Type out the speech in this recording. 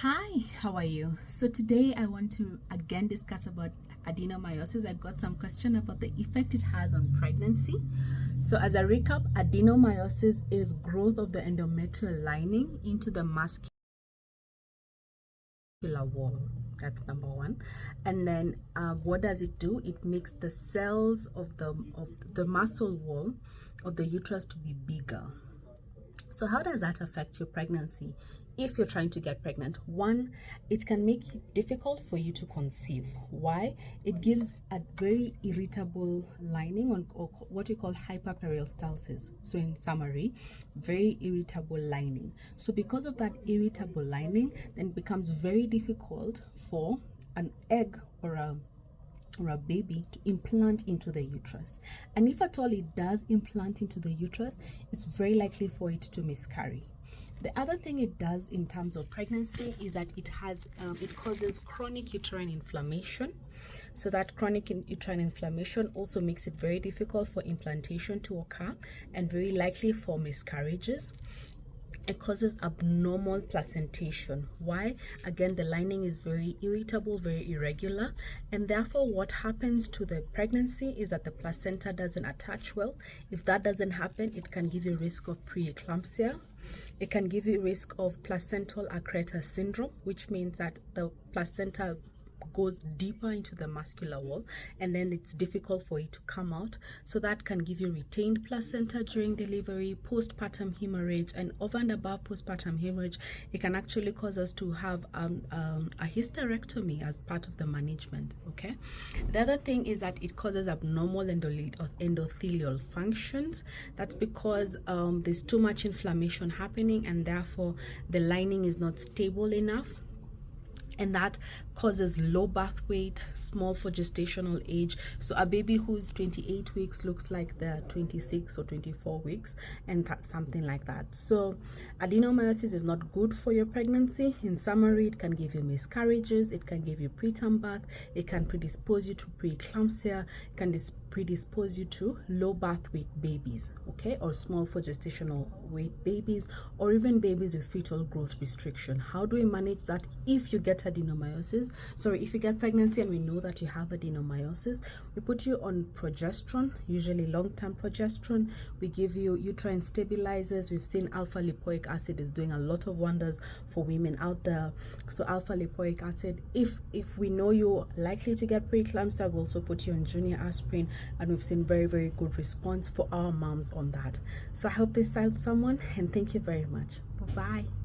Hi, how are you? So today I want to again discuss about adenomyosis. I got some question about the effect it has on pregnancy. So as a recap, adenomyosis is growth of the endometrial lining into the muscular wall. That's number one. And then what does it do? It makes the cells of the muscle wall of the uterus to be bigger. So how does that affect your pregnancy if you're trying to get pregnant? One, it can make it difficult for you to conceive. Why? It gives a very irritable lining or what we call hyperperistalsis. So in summary, very irritable lining. So because of that irritable lining, then it becomes very difficult for an egg or a baby to implant into the uterus. And if at all it does implant into the uterus, it's very likely for it to miscarry. The other thing it does in terms of pregnancy is that it causes chronic uterine inflammation. So that chronic uterine inflammation also makes it very difficult for implantation to occur and very likely for miscarriages. It causes abnormal placentation. Why? Again, the lining is very irritable, very irregular, and therefore what happens to the pregnancy is that the placenta doesn't attach well. If that doesn't happen, it can give you risk of preeclampsia. It can give you risk of placental accreta syndrome, which means that the placenta goes deeper into the muscular wall and then it's difficult for it to come out. So that can give you retained placenta during delivery, postpartum hemorrhage, and over and above postpartum hemorrhage, it can actually cause us to have a hysterectomy as part of the management. Okay. The other thing is that it causes abnormal endothelial functions. That's because there's too much inflammation happening and therefore the lining is not stable enough. And that causes low birth weight, small for gestational age. So a baby who's 28 weeks looks like they're 26 or 24 weeks and something like that. So adenomyosis is not good for your pregnancy. In summary, it can give you miscarriages, it can give you preterm birth, it can predispose you to preeclampsia, it can predispose you to low birth weight babies, okay, or small for gestational weight babies, or even babies with fetal growth restriction. How do we manage that if you get adenomyosis? If you get pregnancy and we know that you have adenomyosis, we put you on progesterone, usually long-term progesterone. We give you uterine stabilizers. We've seen alpha lipoic acid is doing a lot of wonders for women out there. So alpha lipoic acid, if we know you're likely to get preeclampsia, we also put you on junior aspirin, and we've seen very, very good response for our moms on that. So I hope this helps someone, and thank you very much. Bye-bye.